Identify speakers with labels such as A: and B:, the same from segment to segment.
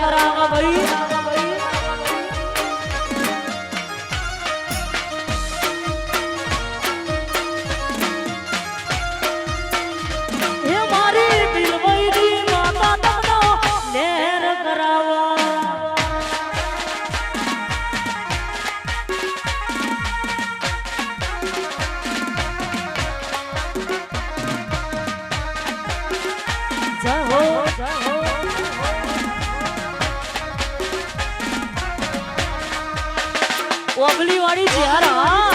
A: કરાવા ભાઈ હે મારી દિલવૈરી માતા તમનો લેર કરાવા જય હો ઓગલી વાળી જ્યારા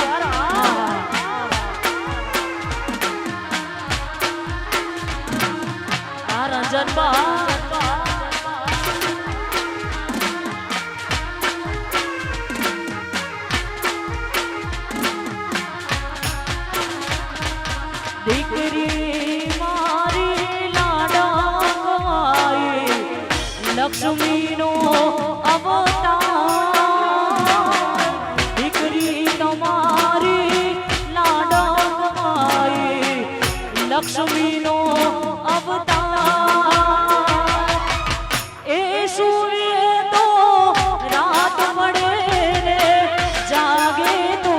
A: આ રંજન બા દીકરી મારી લાડાઈ લક્ષ્મીનો અવતાર દીકરી તમારી લાડાઈ લક્ષ્મીનો અવતાર એ સૂર્ય તો રાત પડે રે જાગે તો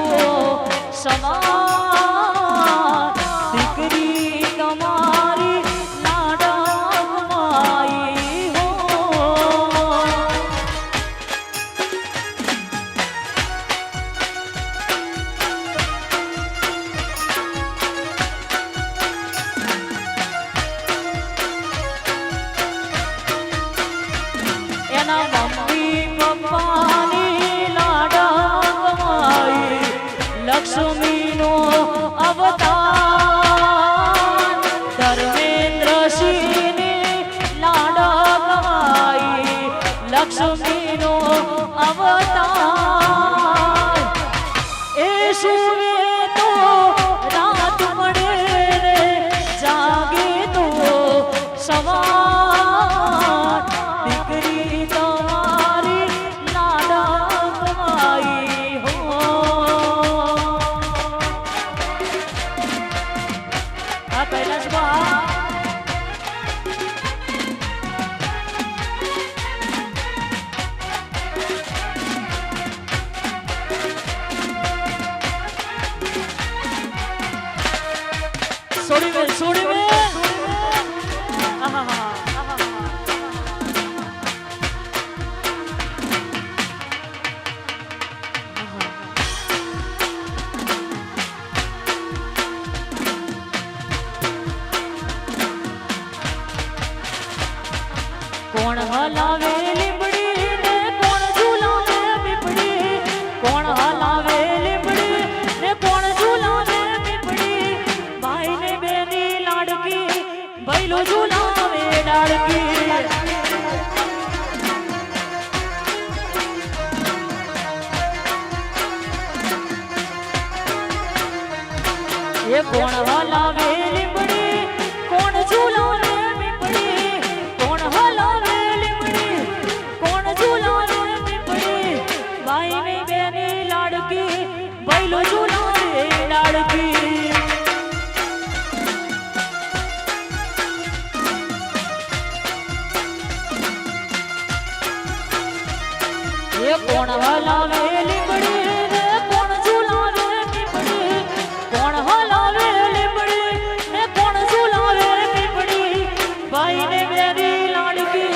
A: સવાર દીકરી તમારી લાડાઈ હો એના મમ્મી પપ્પાની લાડાઈ લક્ષ્મીનો અવતાર ધર્મેન્દ્રસિંહની લાડાઈ લક્ષ્મીનો અવતાર એ સુવે તો રાત પડે રે જાગે તો સવાર દીકરી તમારી લાડાઈ હો આ કૈલાસ બા છોડી વે આહા કોણ હલાવે લીમડી ને કોણ ઝૂલાવે પીપડી કોણ હલાવે લીમડી ને કોણ ઝૂલાવે પીપડી ભાઈ ને બેની લાડકી ભૈલો ઝૂલાવે ડાળકી એ કોણ હલાવે લીમડી કોણ ઝૂલાવે પીપડી કોણ હલાવે લીમડી કોણ ઝૂલાવે પીપડી ભાઈ ની બેની લાડકી ભૈલો ઝૂલાવે ડાળકી એ કોણ હલાવે લીમડી ને કોણ ઝૂલાવે પીપડી કોણ હલાવે લીમડી ને કોણ ઝૂલાવે પીપડી ભાઈ ને બેની લાડકી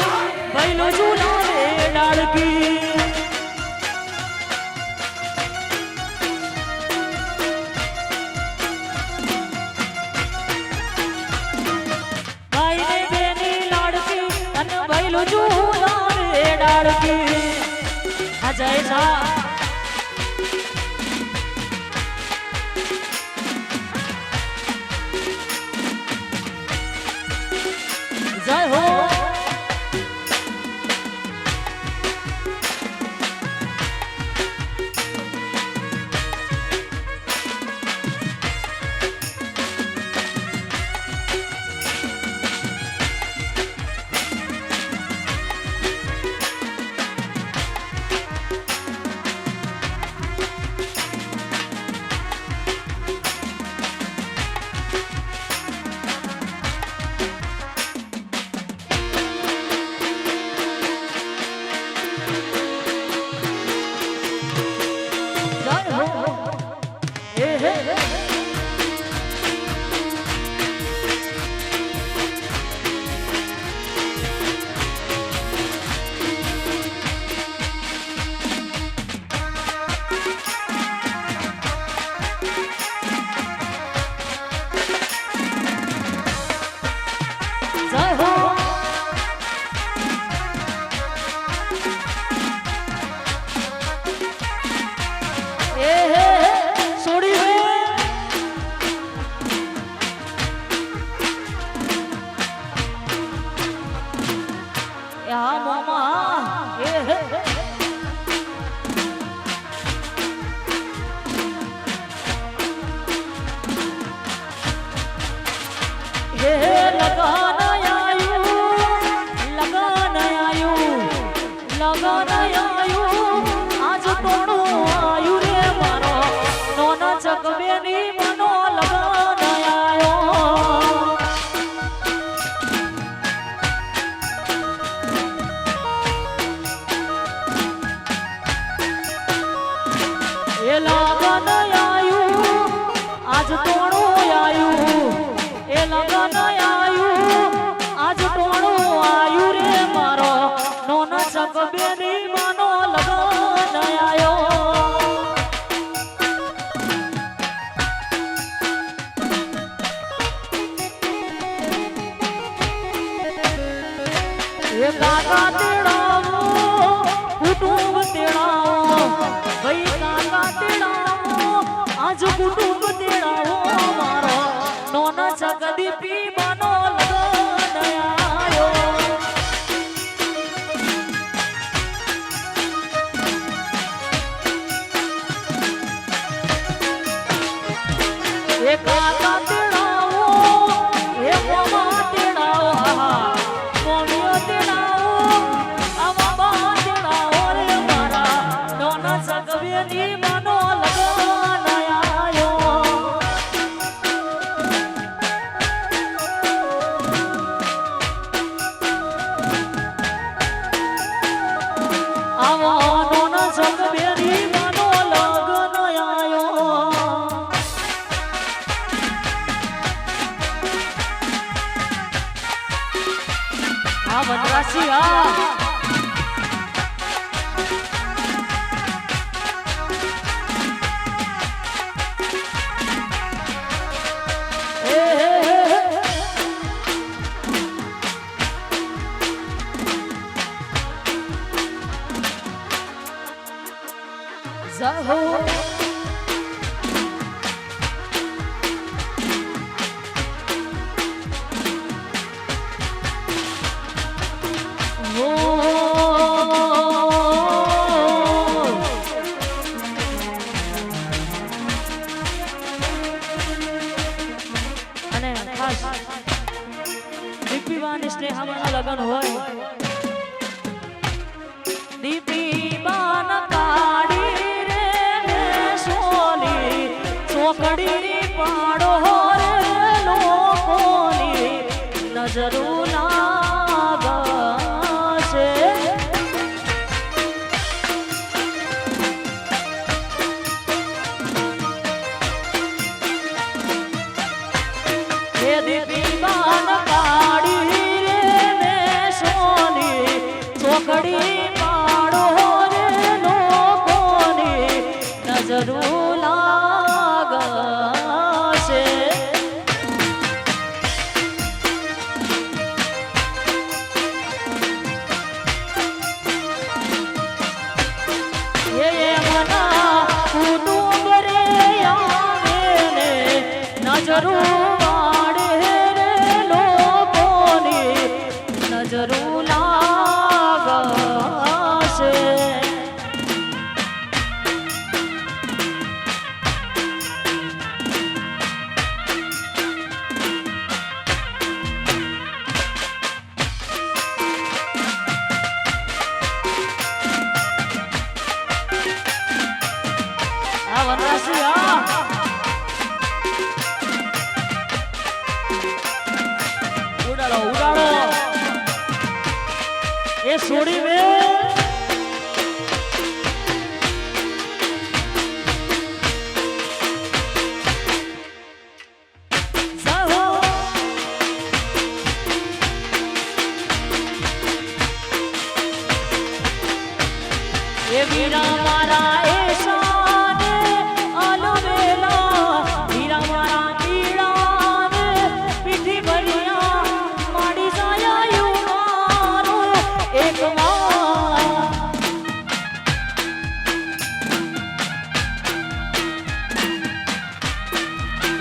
A: ભૈલો ઝૂલાવે ડાળકી ભાઈ ને બેની લાડકી અને ભૈલો ઝૂલાવે ડાળકી આ જય સા જય હો એ લગન આયું આજ ટોણું આયું એ લગન આયું આજ ટોણું આયું રે મારો નોનો સગબેની માનો લગન આયો એ કાકા તેડાવો કુટુંબ તેડાવો ભાઈ કાકા તેડાવો આજ કુટુંબ તેડાવો મારો નોના જગદીપી માનો લગન આયો એ કાકા તેડાવો એ મામા તેડાવો મોમિયો તેડાવો આવા બા તેડાવો રે મારા નોના જગવેની માનો લગન આયો આવા નોના જગવેની માનો લગન આયો આ વનરાશી આ Zaho અને ખાસ દીપીવાની સ્નેહામાં લગન હોય દીપીબાન કાડી રે સોલી ચોકડી પાડો રે લોકોની નજરો લાગશે હે દીપીબાન કાડી રે સોલી ચોકડી પાડો રે લોકોની નજરો લાગશે એ મના કુટુંબ રે આવે ને નજરો વાળે રે લોકોની નજરો લાગશે આ વનરાશી આ ઉડાડો ઉડાડો એ છોડી મે જાહો એ વીરા મારા એ શાને અલવેલા વીરા મારા પીળાને પીઠી ભરિયા માડી જાયા મારો એક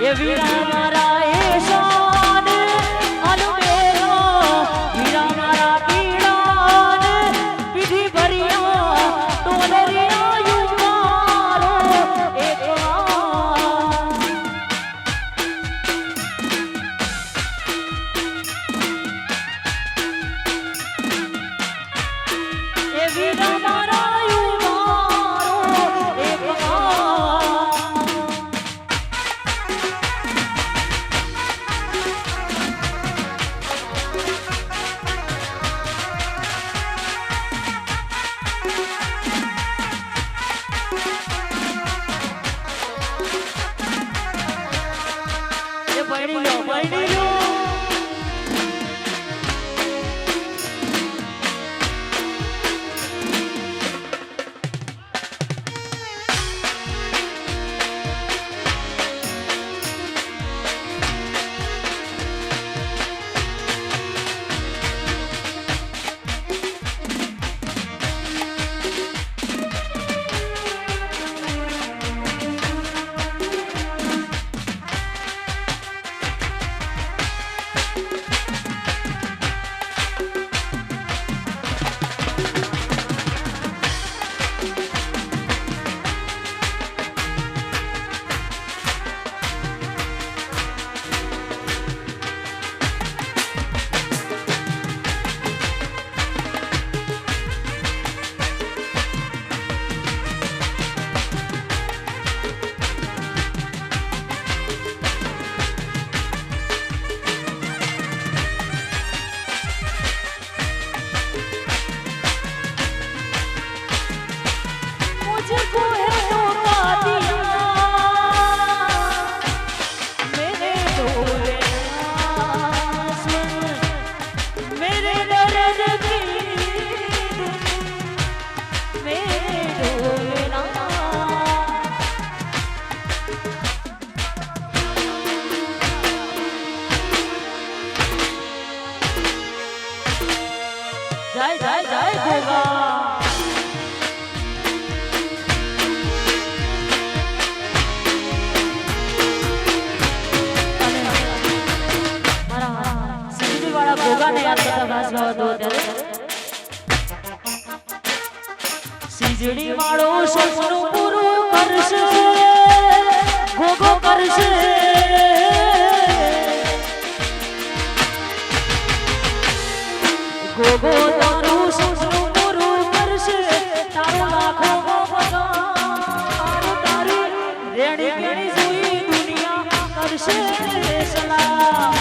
A: એ વીરા મારા એ શાને અલવેલા વીરા મારા પીળાને પીઠી ભરિયા ટોલરિયા જય જય જય ગોગા ગોગાને યાદ કરતા ખાસ ગાવતો ત્યારે સીજડી વાળો સપનું પૂરું કરશે ગોગો કરશે ગોગો તારું સપનું પૂરું કરશે તારો લાખો પગાર તારી રેડી કેણી જોઈ દુનિયા કરશે સલામ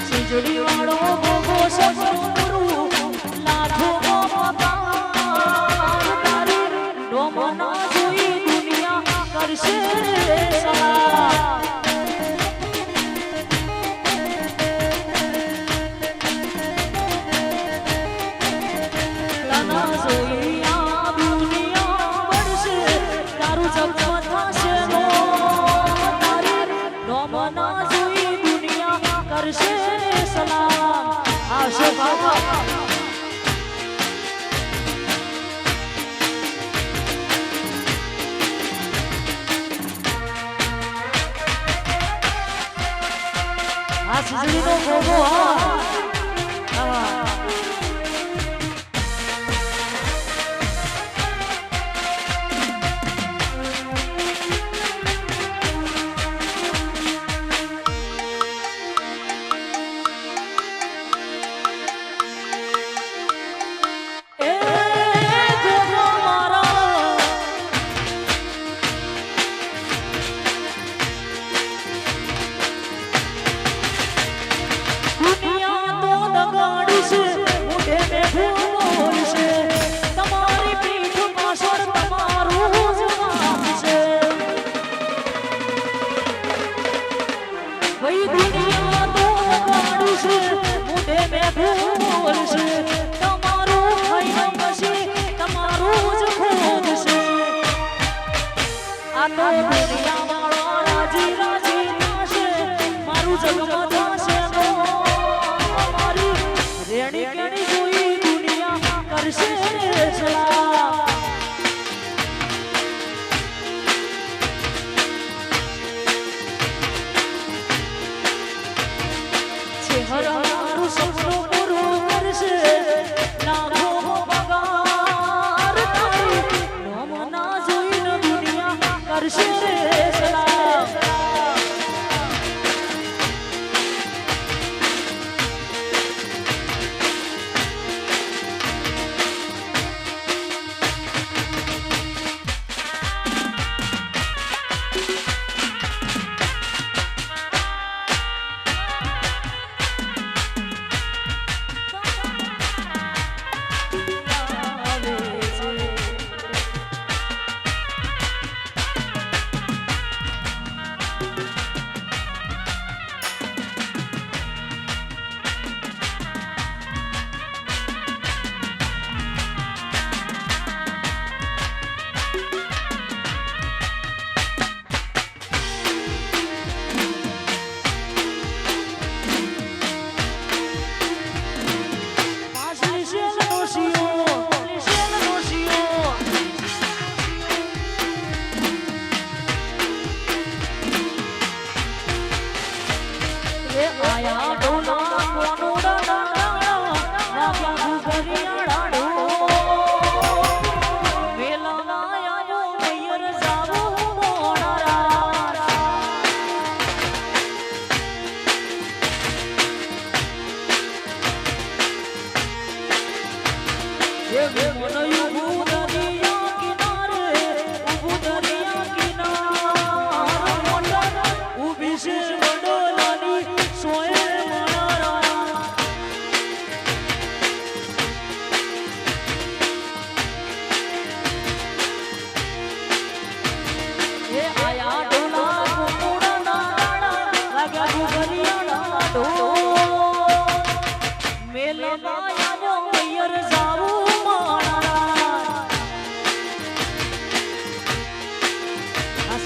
A: વીજળી વાળો ગોગો સપનું પૂરું લાખો પગાર તારી ડોમના જોઈ દુનિયા કરશે સલામ તના જોઈ આ દુનિયા વળશે તારું જગત થશે નો તારી ડોમના જોઈ દુનિયા કરશે સલામ આશો બાબા આ સીજડીનો ગોગો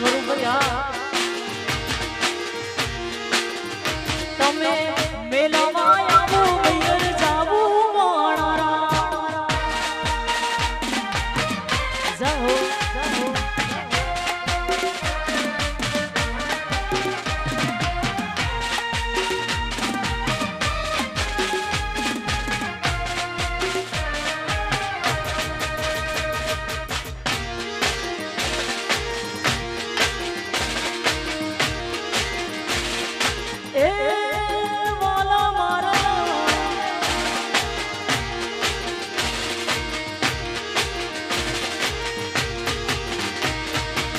A: સ્વરૂપ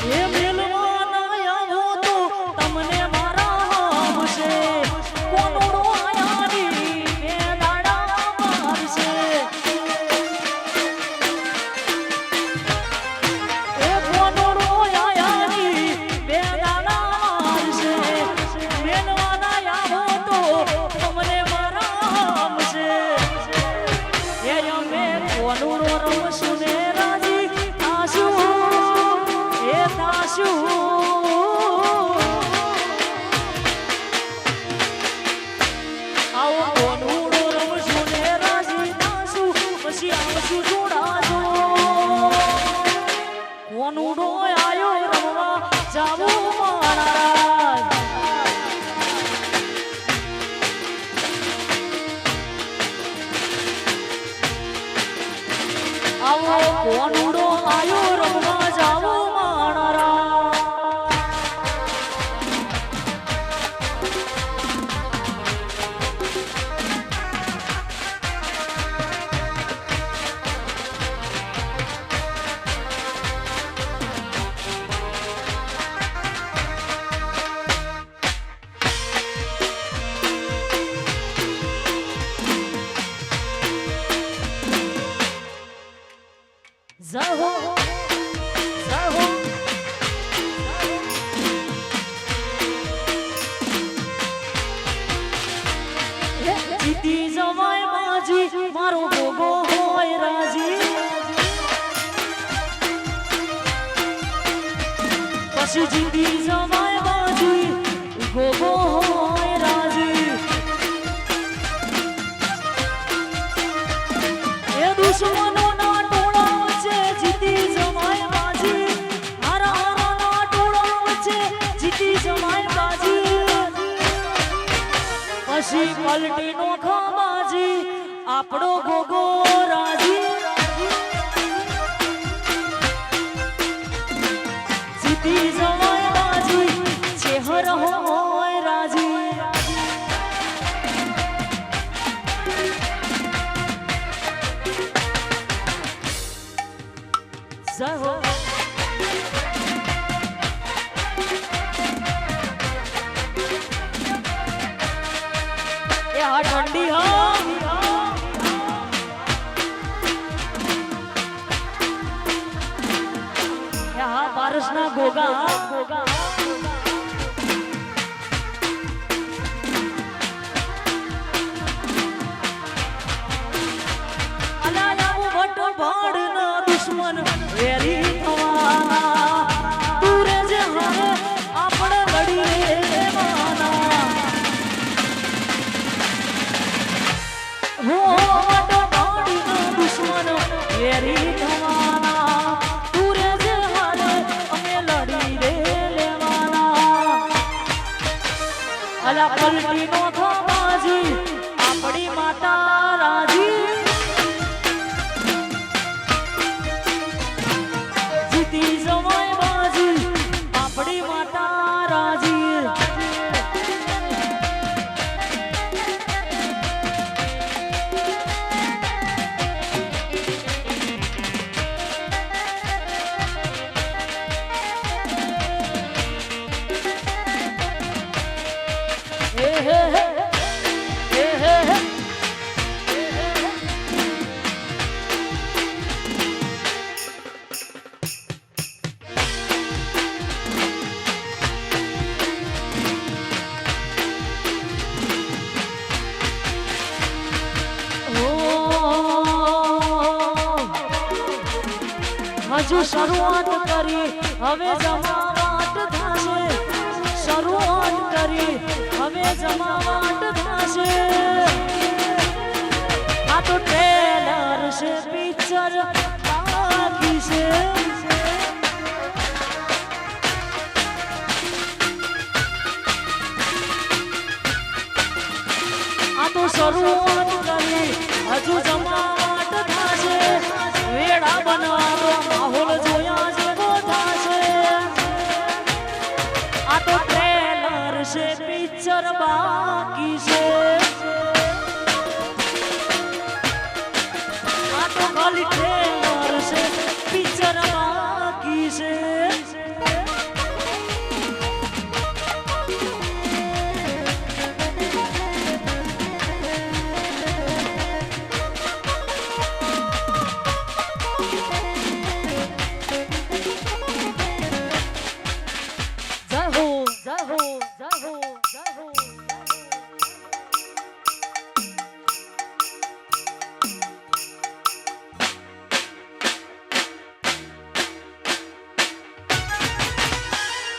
A: એ મેલવાના આવો તો તમને મારા હમશે કોનુડો આયાની બે દાડા મારશે એ કોનુડો આયાની બે દાડા મારશે મેલવાના આવો તો તમને મારા હમશે એ અમે કોનુડો રમશું ને રાજી થાશું એ થાશું આવો કોનુડો રમશું ને રાજી થાશું પછી આવશું જોડાજો કોનુડો આયો રમવા જાવું મારા આવો કોનુડો આયો રમવા જાવું મારા Zaho, Zaho, જીતી જવાય માજી મારો ગોગો હોય રાજી પછી જીતી જવાય માજી ગોગો હોય રાજી એ દુશ્મનો પછી પલટી નો ખમાજી આપણો ગોગો રાજી જીતી જવાય બાજી ચેહર હોય રાજી જય હો ठंडी हो यहाँ बारिश ना गोगा दुश्मन वेरी थवाना दूरे जे हरे आपण लड़ी माना हो वाटो बाड़ीनो दुश्मन वेरी थवाना दूरे जे हरे अमे लड़ी रे लेवाना अला पलटी नो थमाजी आपड़ी माता राजी जीती जवाय बाजी आपड़ी माता राजी હજુ શરૂઆત કરી હવે જમાવટ થશે શરૂઆત કરી હવે જમાવટ થશે આ તો ટ્રેલર છે પિક્ચર બાકી છે આ તો શરૂઆત કરી હજુ જમાવટ થશે વેડા બનાવો માહોલ જોયા જેવો થશે આ તો ટ્રેલર છે પિક્ચર બાકી છે આ તો ખાલી ટ્રેલર છે પિક્ચર બાકી છે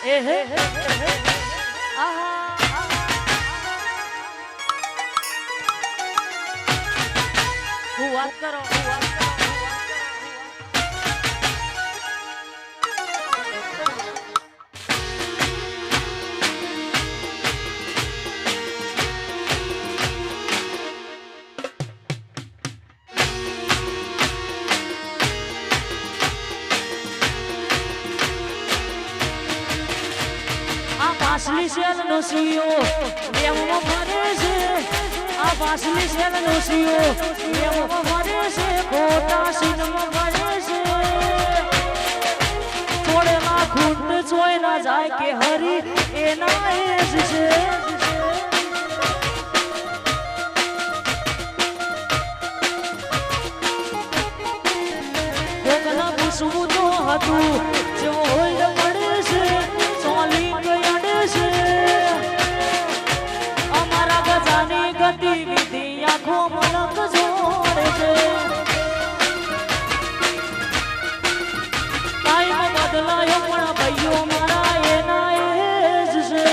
A: એ હે આહા હું વાત કરો પાછલી શેલ નો સીઓ દેવમાં ફરે છે આ પાછલી શેલ નો સીઓ દેવમાં ફરે છે ખોટા સિનમાં ફરે છે થોડેમાં ખૂંટ જોઈ ના જાય કે હરી એના એજ છે કોકના પૂછવું તો હતું જેવો હોય મળે છે સોલી અમારા ગજાની ગતિવિધિ આખો મલક જોડે છે ટાઈમ બદલાયો પણ ભાઈઓ મારા એના એજ છે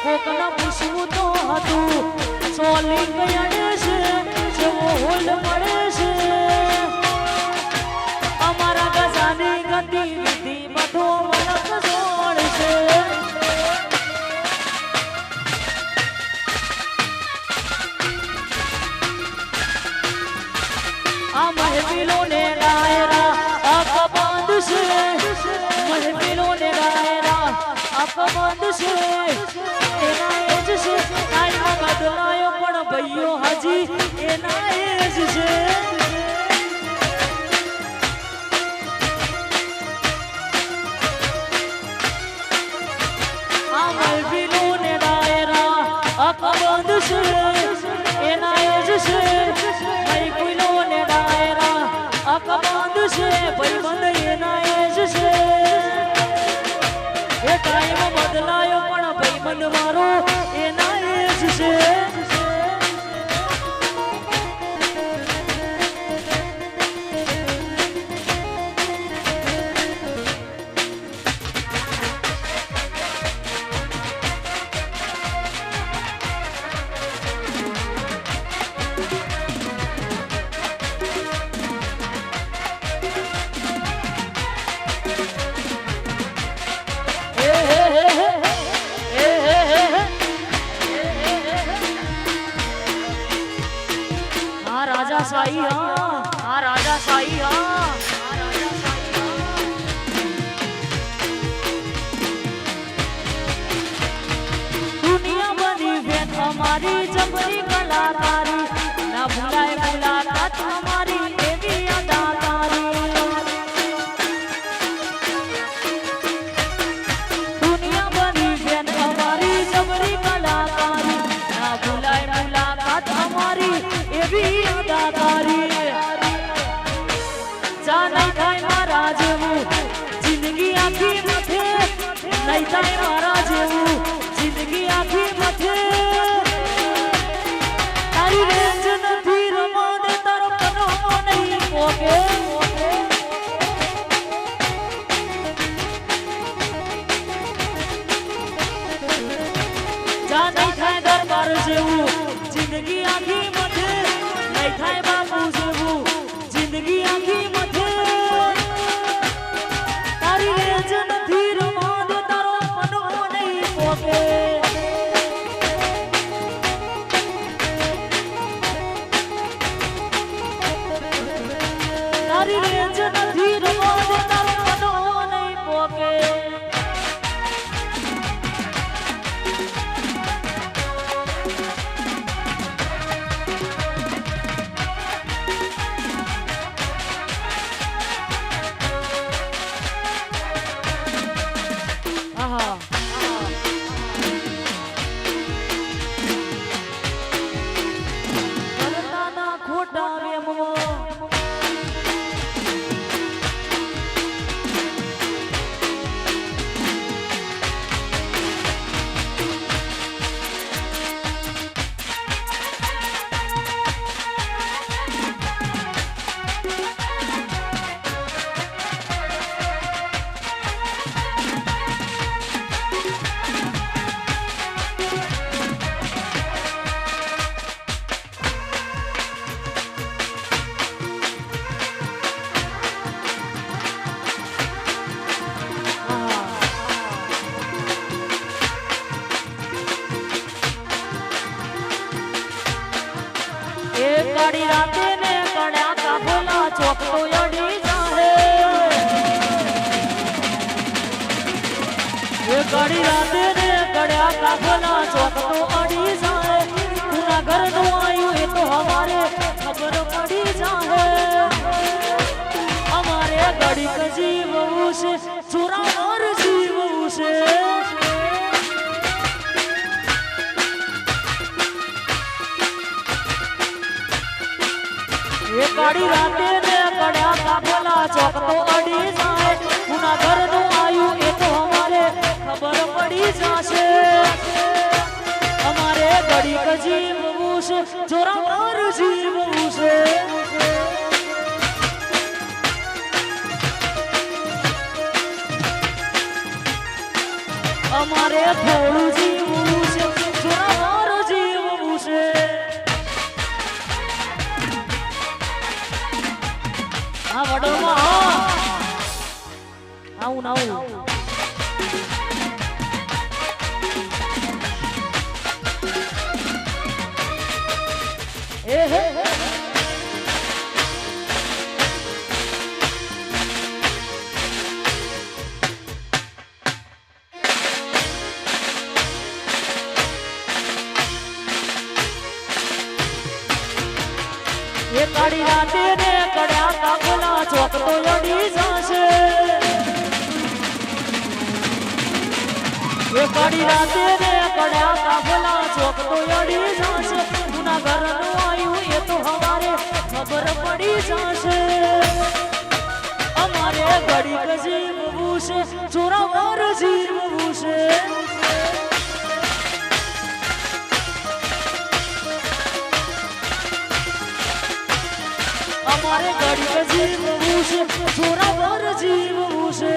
A: કોકના પૂછવું તો હતું સોલી કયાડે છે જેવો હોલ મળે છે અમારા ગજાની ગતિવિધિ બધો મલક જોડ છે આ મહેફિલો ને ડાયરા અકબંધ છે મહેફિલો ને ડાયરા અકબંધ છે એના એજ છે ટાઈમ બદલાયો પણ ભાઈઓ હજી એના એજ છે આ મહેફિલો ને ડાયરા અકબંધ છે એના એજ છે મહેફિલો ને ડાયરા અકબંધ છે ભાઈબંધ એના એજ છે એ ટાઈમ બદલાયો પણ ભાઈબંધ મારો એના એજ છે राजा साई हाँ राजा साई हाँ दुनिया बनी बेन हमारी जबरी कलाकारी ना भुलाए मुलाकात हमारी एवी अदाकारी दुनिया बनी बेन हमारी जबरी कलाकारी ना भुलाए मुलाकात हमारी एवी જા નહીં થાય મારા જેવું જિંદગી આખી મથે નહીં થાય મારા જેવું જિંદગી આખી મથે તારી રેન્જ નથી રમવા દે તારો કનો નહીં પોકે જા નહીં થાય દરબાર જેવું જિંદગી આખી મથે નહીં થાય બાપુ જેવું જિંદગી આખી મથે તારી રેજ નથી રમવા દે તારો મનો નહીં પોકે તારી રેજ નથી રમવા દે તારો મનો નહીં પોકે કાળી રાતે ને કડ્યા કાફલા ચોક તો અડી જાહે એ કાળી રાતે ને કડ્યા કાફલા ચોક તો અડી જાહે કુના ઘર નું આયું એ તો હમારે ખબર પડી જાહે અમારે ગડીક જીવવું છે ચોરાવાર જીવવું છે એ કાળી રાતે ને કડ્યા કાફલા ચોક તો અડી જાય કુના ઘર નું આયું એ તો અમારે ખબર પડી જાશે અમારે ગડીક જીવવું છે ચોરાવાર જીવવું છે અમારે થોડું જીવવું છે ચોરાવાર જીવવું છે હા વડોમાં આવું આવું એ હે એ કાળી રાતે ને કડ્યા કાફલા ચોક તો અડી જાશે એ કાળી રાતે ને કડ્યા કાફલા ચોક તો અડી જાશે કુના ઘર નું આયું એ તો હવારે ખબર પડી જાશે અમારે ગડીક જીવવું છે ચોરાવાર જીવવું છે અમારે ગડીક જીવવું છે ચોરાવાર જીવવું છે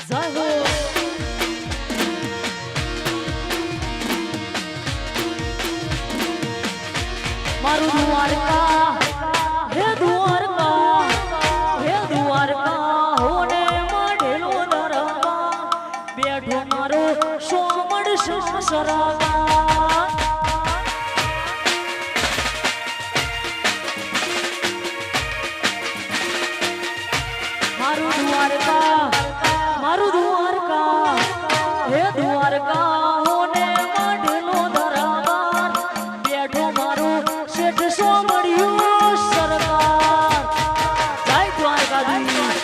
A: જય હો મારું દ્વારકા હે દ્વારકા હોને માઢેલો દરવા બેઠો મારો સોમડ સસરાવા મારું દ્વારકા હે દ્વારકા હોને માઢેલો દરવા બેઠો મારો શેઠ સોમડિયો સરકાર જય દ્વારકાધીશ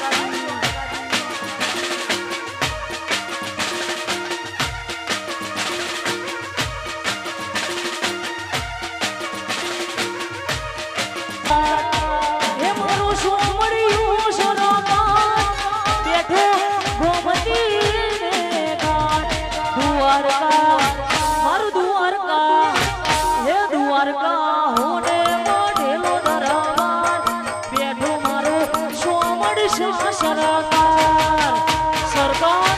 A: હે મારો સોમડિયો સરકાર બેઠો ગોમતી ને ઘાટ દ્વારકા મારું દ્વારકા હે દ્વારકા હોને માઢેલો દરબાર બેઠો મારો સોમડ સરકાર સરકાર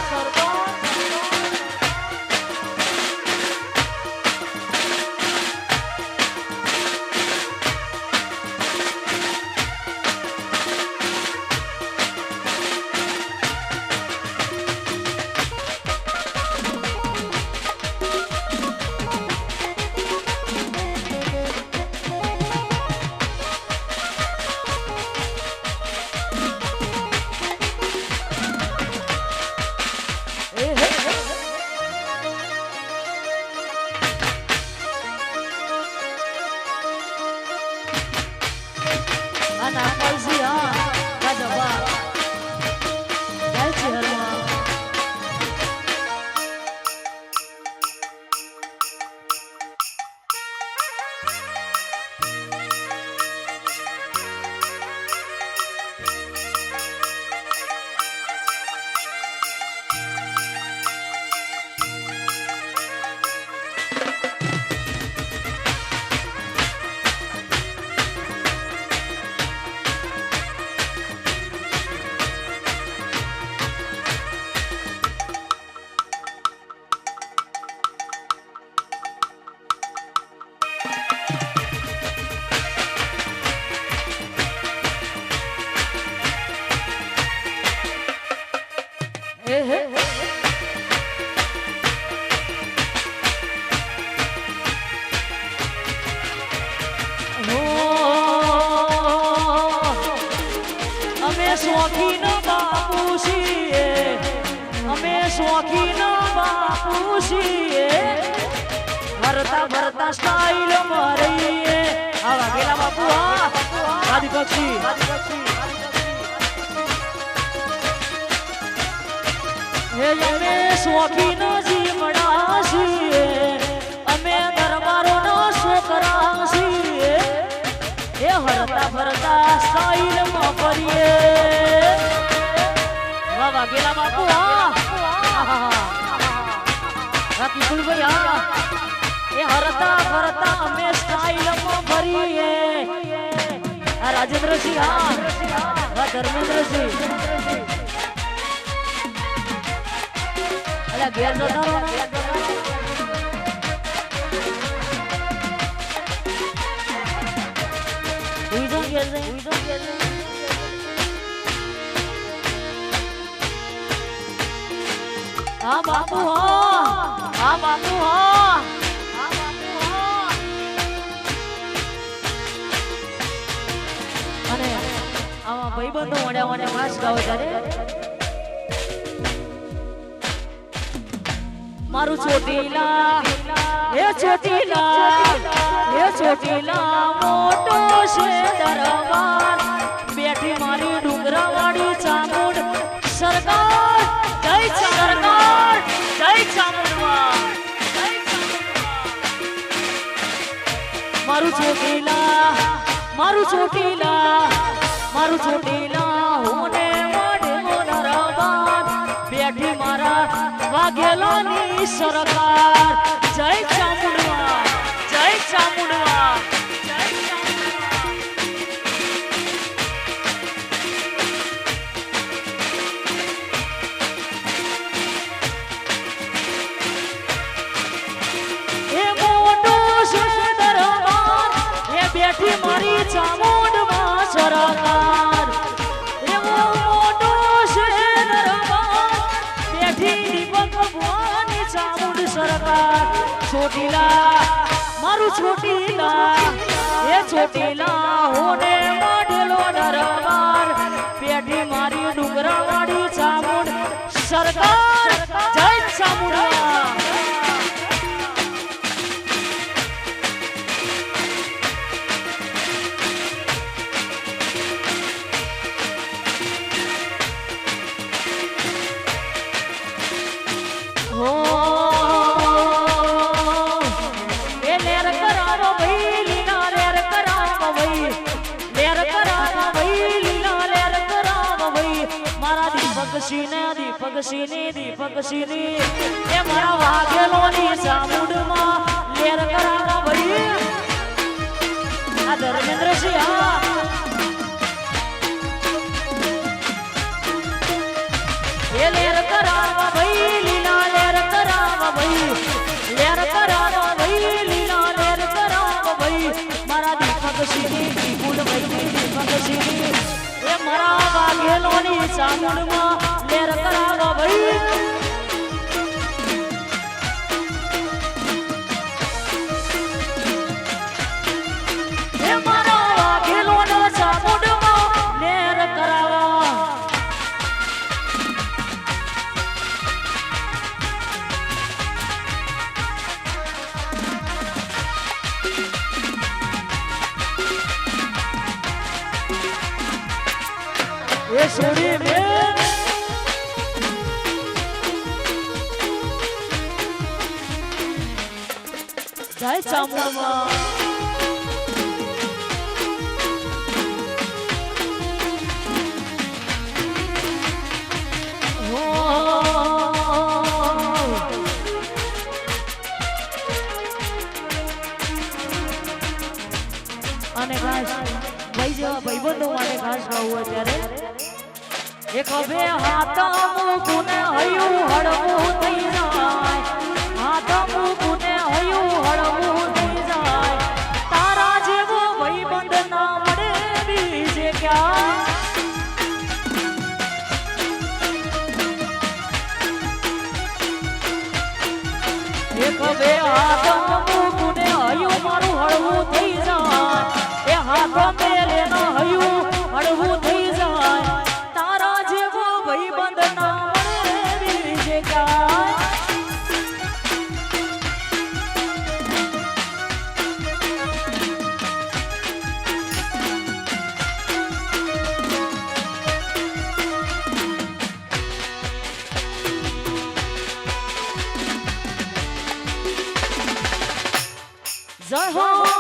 A: શોખીન બાપુ છીએ અમે શોખીન બાપુ છીએ ભરતા ભરતા સ્ટાઇલ મારીએ આવા ગેલા બાપુ હા આદિપક્ષી હે અમે શોખીન જીવડા છીએ અમે દરબારોનો છોકરા છીએ એ હરતા ફરતા સ્ટાઇલ માં ફરીએ વાહ વાહ ગેલા બાપુ હા રાતી ફૂલભાઈ હા એ હરતા ફરતા અમે સ્ટાઇલ માં ફરીએ આ રાજેન્દ્રસિંહ હા વાહ ધર્મેન્દ્રસિંહ અલા ઘેર જતા રહો હા બાપુ હા બાપુ હા અને આમાં ભાઈબંધો મળ્યા મને ખાસ ગાવ ત્યારે મારું ચોટીલા હે ચોટીલા મોટો છે દરબાર બેઠી મારી ડુંગરાવાળી ચામુંડ સરકાર જય સરકાર જય ચામુંડમાં મારું ચોટીલા હોને માડેલો દરબાર બેઠી મારા વાઘેલાની સરકાર જય ચામુંડમાં જય ચામુંડમાં એ મોટો છે દરબાર એ બેઠી મારી ચામુંડમાં સરકાર એવો મોટો છે દરબાર બેઠી દીપક ભવાની ચામુંડ સરકાર ચોટીલા મારું ચોટીલા હોને માડેલો દરબાર બેઠી મારી ડુંગરાવાળી ચામુંડ સરકાર જય ચામુંડમાં દીપકસિંહ એ મારા વાઘેલોની ચામુંડમાં લેર કરાવા ભાઈ આ ધર્મેન્દ્રસિંહ એ લેર કરાવા ભાઈ લીલા લેર કરાવા ભાઈ લેર કરાવા ભાઈ લીલા લેર કરાવા ભાઈ મારા દીપકસિંહ એ મારા વાઘેલોની ચામુંડમાં લેર કરાવા ભાઈ એ મારા વાઘેલોના ચામુંડમાં લેર કરાવા એ છોડી મે જય ચામુંડમાં અને ખાસ ભાઈ જેવા ભાઈબંધો માટે ખાસ ગાવું અત્યારે એક હવે હાથ મૂકુને હયું હળવું થઈ જાય હાથ મૂકુને હયું હળવું થઈ જાય તારા જેવો ભાઈબંધ ના મળે બીજે ક્યાં એક હવે હાથ મૂકુને હયું મારું હળવું થઈ જાય એ હાથ મેલે ન હયું હળવું થઈ જાય જય હો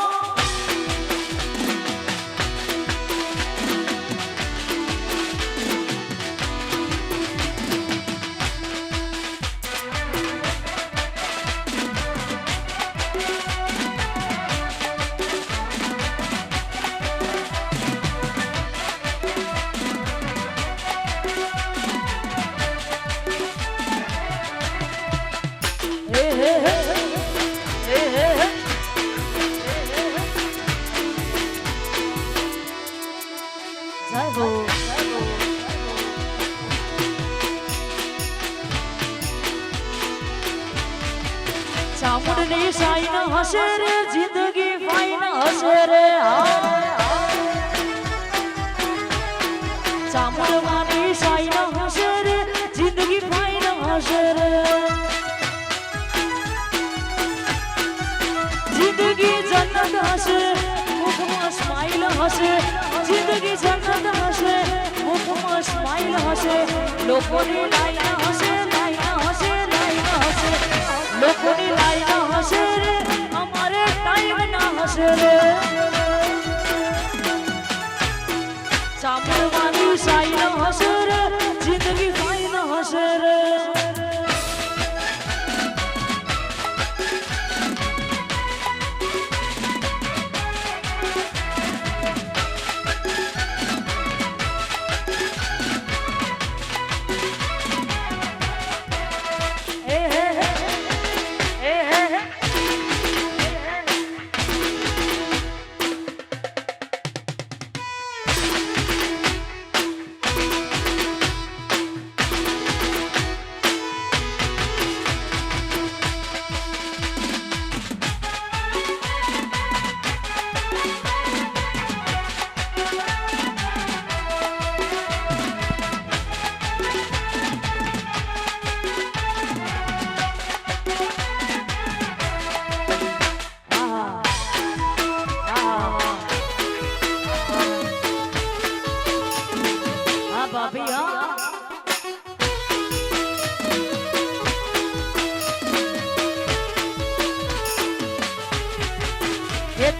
A: ચામુંડની સાઈન હશે રે જિંદગી ફાઈન હશે રે ચામુંડવાની સાઈન હશે રે જિંદગી ફાઈન હશે રે જિંદગી જન્નત હશે મુખમાં સ્માઈલ હશે જિંદગી જન્નત હશે મુખમાં સ્માઈલ હશે લોકોની લાઈન હશે લાઈન હશે લાઈન હશે લોકોની લાઈન હશે રે અમારે ટાઈમ ના હશે રે ચામડવાની સાઈન હશે રે જિંદગી ફાઈન હશે રે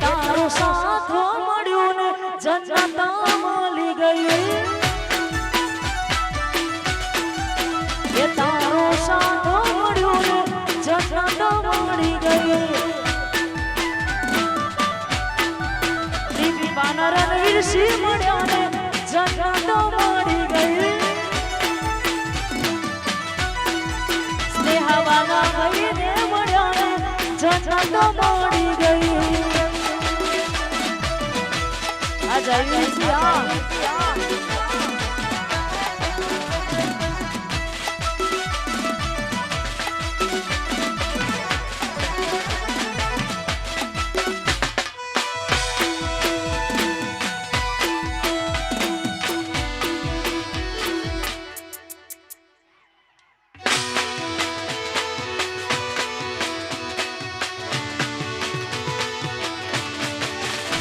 A: તારો સાથ મળ્યો ને જન્નત મળી ગઈ એ તારો સાથ મળ્યો ને જન્નત મળી ગઈ દીવી બાનર વીરસી મળ્યા ને જન્નત મળી ગઈ સ્નેહાવાના ભાઈને મળ્યા ને જન્નત મળી ગઈ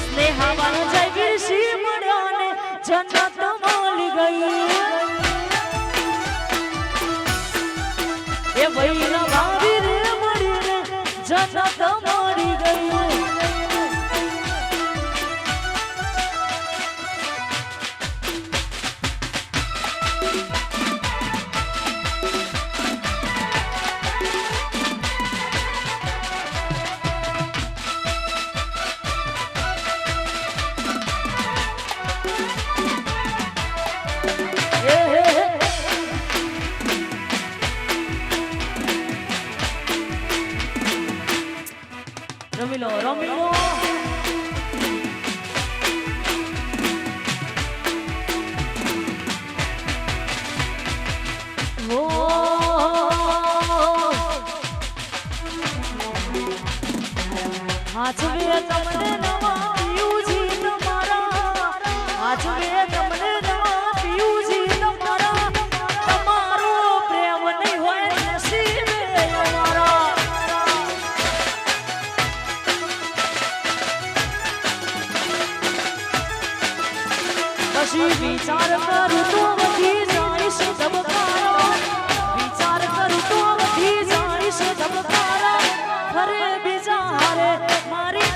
A: સ્નેહાવાનો જય વીરસી મળ્યા ને જન્નત મળી ગઈ એ વૈના ભાભી રે મળીને જન્નત મળી ગઈ રમીલો રમીલો હાચવે તમને નવા પીયુજી તમારા હાચવે તમને નવા પીયુજી તમારા તમારો પ્રેમ નહીં હોય નસીબે અમારા પછી વિચાર કરું તો વધી જાઈશ ધબકારા વિચાર કરું તો વધી જાઈશ ધબકારા ખરે બીજા હારે મારી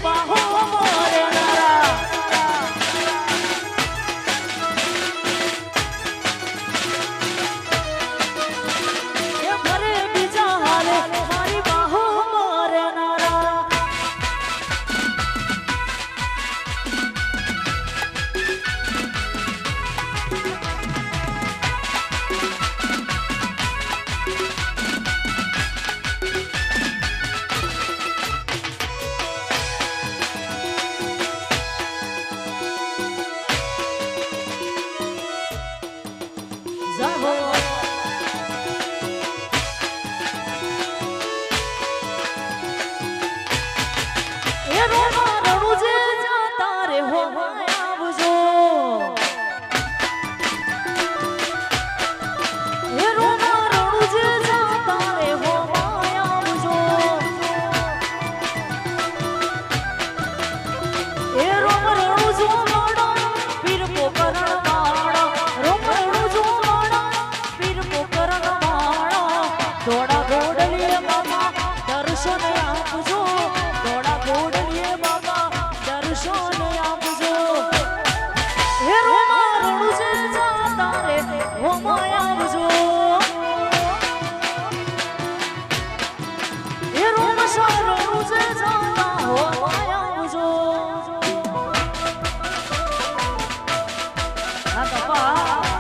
A: હા કપા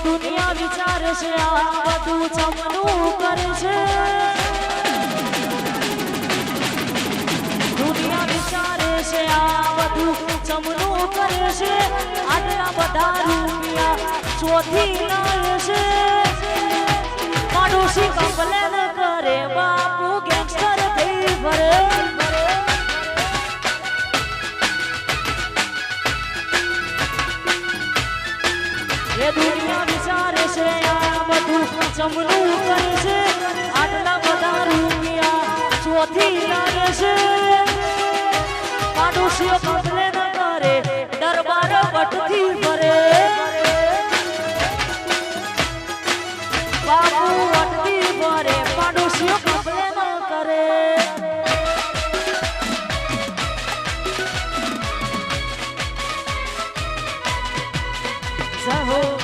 A: દુનિયા વિચારે છે આ બધું ચમનું કરે છે દુનિયા વિચારે છે આ બધું ચમનું કરે છે આટલા બધા રૂપિયા ચોથી લાવે છે પાડોશી કમ્પ્લેન કરે બાપુ ગેંગસ્ટર થઈ ફરે એ દુનિયા વિચારે છે આ બધું ચમનું કરે છે આટલા બધા રૂપિયા ચોથી લાગે છે પાડોશીઓ કમ્પ્લેન કરે દરબાર વટથી ફરે બાપુ વટથી ફરે પાડોશીઓ કમ્પ્લેન કરે સહો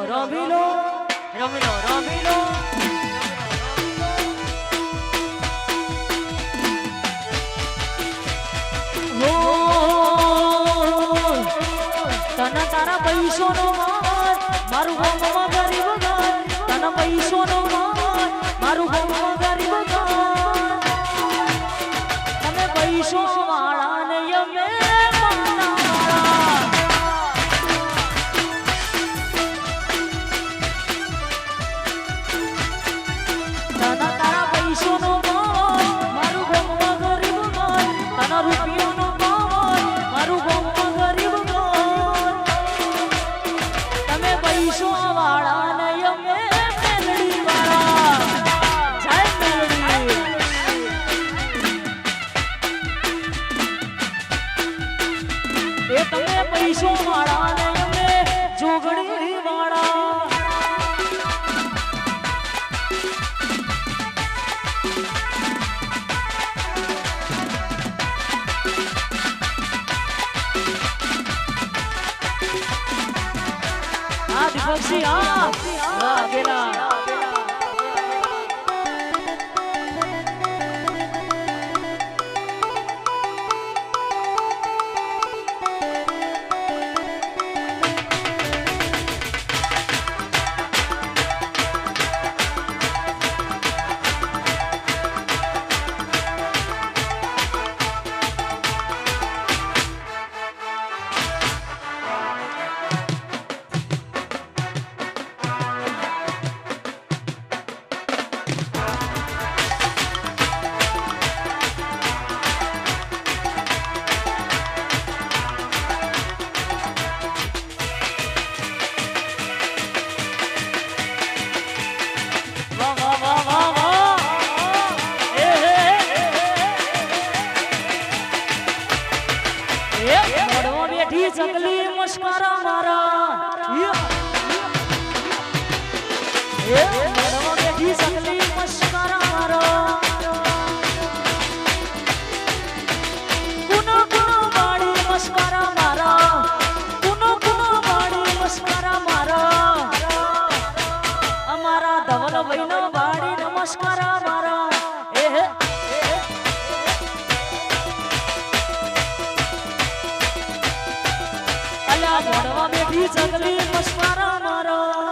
A: રમીલો રમીલો રમીલો તને તારા પૈસો નો મારું ગામમાં ગરીબ ઘર તને પૈસો નો મારું ગામમાં ગરીબ ઘર તમે પૈસો વાળા ને અમે વાળા ને અમે મેલડી વાળા જય મેલડી પક્ષી હા વાઘેલા ચકલી મસ્કરા મારા બેઠી ચકલી મસ્કરા મારા કુનો કુનો બાળી મસ્કરા મારા કુનો કુનો બાળી મસ્કરા મારા અમારા ધવલ ભાઈનો બાળી નમસ્કારા મારા મોડવા બેઠી ચકલી મસ્કરા મારા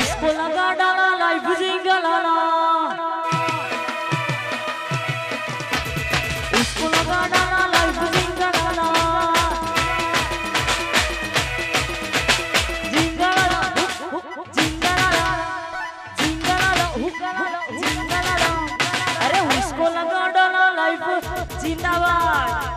A: इसको लगा डाला लाइफ जिंगलाना इसको लगा डाला लाइफ जिंगलाना जिंगलाना जिंगलाना जिंगलाना जिंगलाना अरे इसको लगा डाला लाइफ जिंदाबाद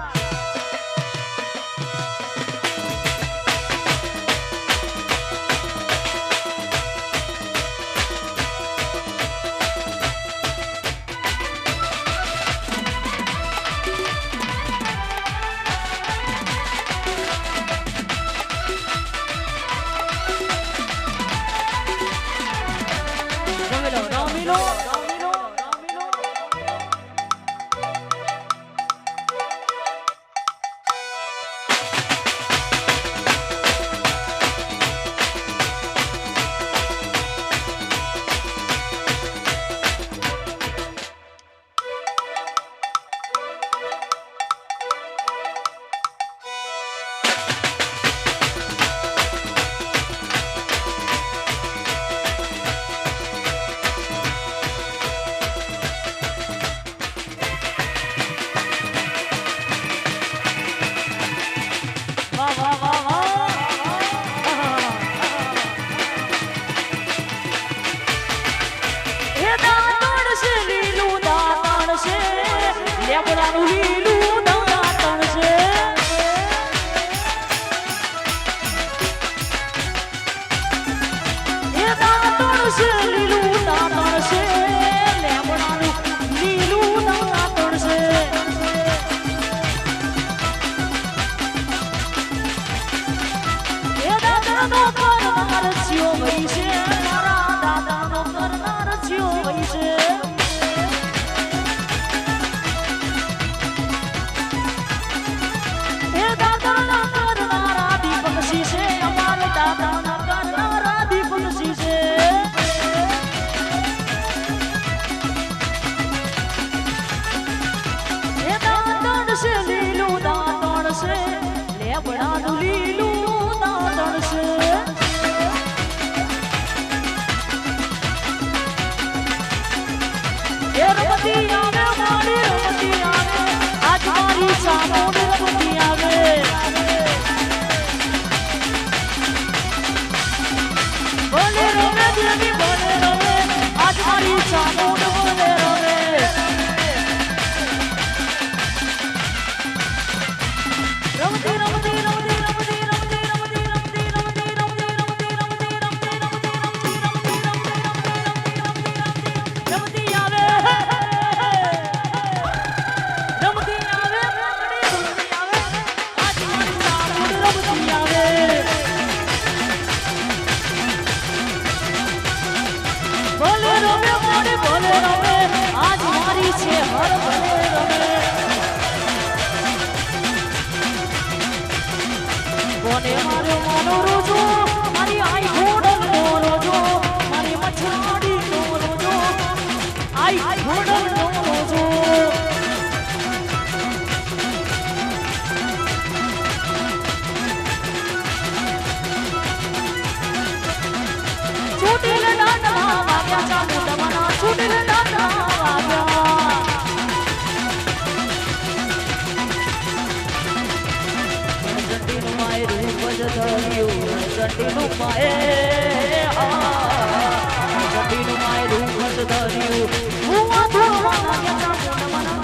A: રમે મારી ભલે રમે આજ મારી છે હર ભલે રમે કોને મારો માનો રોજો મારી આઈ ઘોડલ નો રોજો મારી મછાડી નો રોજો આઈ ઘોડલ નો રોજો છૂટેલ દાંડા વાગ્યા ચાલુ દમણા છૂટેલ દાંડા વાગ્યા જંડીનું માય રૂપ જ ધર્યું જંડીનું માય જંડીનું માય રૂપ જ ધર્યું હું ધોવા લાગ્યા ચાલુ દમણા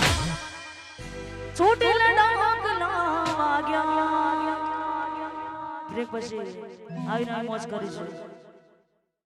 A: છૂટેલ દાંડા વાગ્યા બ્રેક પછી આવીને મોજ કરીશું